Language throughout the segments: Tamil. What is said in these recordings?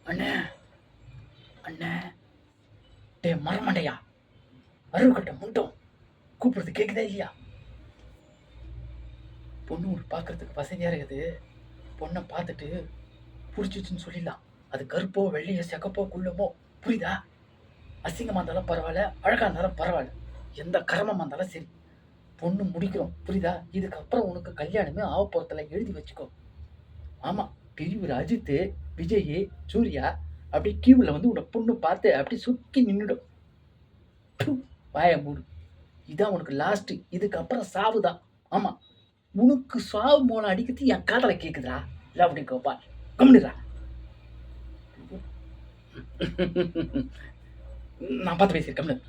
அண்ணே அண்ணே டே மரமண்டையா, அருள்கட்ட முண்டோம் கூப்பிடுறது கேட்குதா இல்லையா? பொண்ணு ஒரு பார்க்கறதுக்கு வசதியாக இருக்குது. பொண்ணை பார்த்துட்டு பிடிச்சிச்சுன்னு சொல்லிடலாம். அது கருப்போ வெள்ளையோ செகப்போ குள்ளமோ, புரியுதா? அசிங்கமாக இருந்தாலும் பரவாயில்ல, அழகாக இருந்தாலும் பரவாயில்ல, எந்த கர்மமாக இருந்தாலும் சரி, பொண்ணு முடிக்கிறோம், புரியுதா? இதுக்கப்புறம் உனக்கு கல்யாணமே ஆக போகிறதில்ல, எழுதி வச்சுக்கோ. ஆமாம், பெரியவர் அஜித், விஜய், சூர்யா அப்படி கியூவில் வந்து உன்னை பொண்ணு பார்த்து அப்படி சுக்கி நின்றுடும். வாய மூடு, இதான் உனக்கு லாஸ்ட்டு. இதுக்கப்புறம் சாவு தான். ஆமாம், உனக்கு சாவு மோனை அடிக்கிறது என் காதலை கேட்குதுடா. இல்லை அப்படி கோபால், கம்முடுறா. நான் பார்த்து பேசியிருக்கேன் கம்முனு.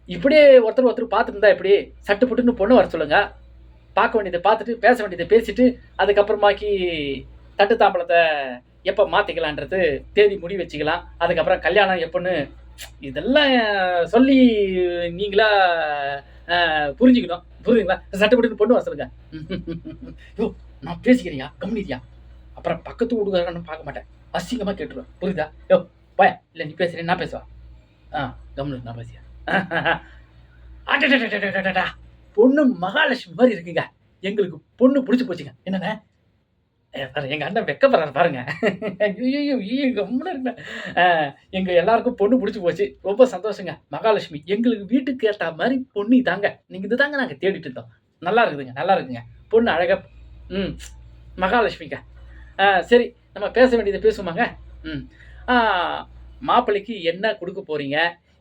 இப்படியே ஒருத்தர் பார்த்துட்டு இருந்தா இப்படி சட்டு புட்டுன்னு பொண்ணு வர சொல்லுங்க. பார்க்க வேண்டியதை பார்த்துட்டு, பேச வேண்டியதை பேசிட்டு, அதுக்கப்புறமாக்கி தட்டு தாம்பளத்தை எப்போ மாற்றிக்கலான்றது தேதி முடி வச்சுக்கலாம். அதுக்கப்புறம் கல்யாணம் எப்போன்னு இதெல்லாம் சொல்லி நீங்களா புரிஞ்சுக்கணும். புரியுதுங்களா? சட்டுப்பட்டு பொண்ணு வர சொல்லுங்க. யோ, நான் பேசிக்கிறியா? கம்முனியா? அப்புறம் பக்கத்து வீடுகாரன்னு பார்க்க மாட்டேன், அசிங்கமாக கேட்டுருவேன். புரியுதா? யோ பய, இல்லை நீ பேசுகிறேன், நான் பேசுவா. கம்முனு, நான் பேசியா? பொண்ணு மகாலட்சுமி மாதிரி இருக்குங்க. எங்களுக்கு பொண்ணு பிடிச்சி போச்சுங்க. என்னண்ணே? எங்கள் அண்ணன் வெக்கப்படுறாரு பாருங்க. கம்முன்னு எங்கள் எல்லாருக்கும் பொண்ணு பிடிச்சி போச்சு. ரொம்ப சந்தோஷங்க. மகாலட்சுமி எங்களுக்கு வீட்டுக்கு ஏற்ற மாதிரி பொண்ணு தாங்க. நீங்கள் இது தாங்க நாங்கள் தேடிட்டு இருந்தோம். நல்லா இருக்குதுங்க, நல்லா இருக்குங்க. பொண்ணு அழகா. மகாலட்சுமிங்க. சரி, நம்ம பேச வேண்டியதை பேசுவோமாங்க. மாப்பிள்ளைக்கு என்ன கொடுக்க போகிறீங்க,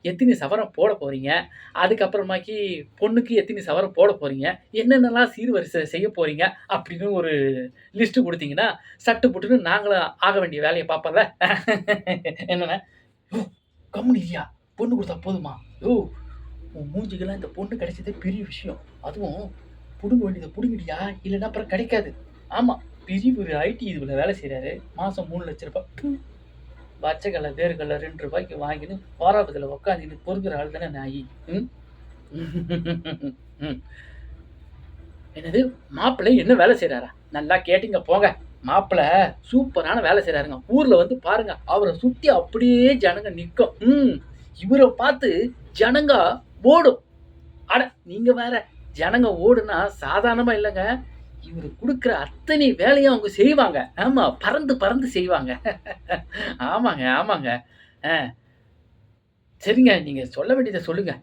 எத்தனை சவரம் போட போகிறீங்க, அதுக்கப்புறமாக்கி பொண்ணுக்கு எத்தனை சவரம் போட போகிறீங்க, என்னென்னலாம் சீர்வரிசை செய்ய போகிறீங்க அப்படின்னு ஒரு லிஸ்ட்டு கொடுத்தீங்கன்னா சட்டு புட்டுன்னு நாங்களும் ஆக வேண்டிய வேலையை பார்ப்போம்ல. என்னென்ன? யோ கம்முனியா, பொண்ணு கொடுத்தா போதுமா? யோ, உன் மூஞ்சிக்கெல்லாம் இந்த பொண்ணு கிடைச்சதே பெரிய விஷயம். அதுவும் பிடுங்க வேண்டியதை பிடுங்கிட்டியா, இல்லைன்னா அப்புறம் கிடைக்காது. ஆமாம், பெரிய ஒரு ஐடி இதுல வேலை செய்கிறாரு. மாதம் 3 லட்ச ரூபாய். பச்சைக்கல்ல வேர்க்கல்ல 2 ரூபாய்க்கு வாங்கின்னு போராபத்தில் உட்காந்துன்னு பொறுக்கிற ஆள் தானே நாயி. என்னது, மாப்பிள்ளை என்ன வேலை செய்கிறாரா? நல்லா கேட்டிங்க போங்க. மாப்பிள்ளை சூப்பரான வேலை செய்கிறாருங்க. ஊரில் வந்து பாருங்க, அவரை சுற்றி அப்படியே ஜனங்க நிற்கும். இவரை பார்த்து ஜனங்க ஓடும். அட நீங்கள் வேற, ஜனங்க ஓடுனா சாதாரணமாக இல்லைங்க. இவர் கொடுக்குற அத்தனை வேலையும் அவங்க செய்வாங்க. ஆமாம், பறந்து பறந்து செய்வாங்க. ஆமாங்க ஆமாங்க. சரிங்க, நீங்கள் சொல்ல வேண்டியதை சொல்லுங்க.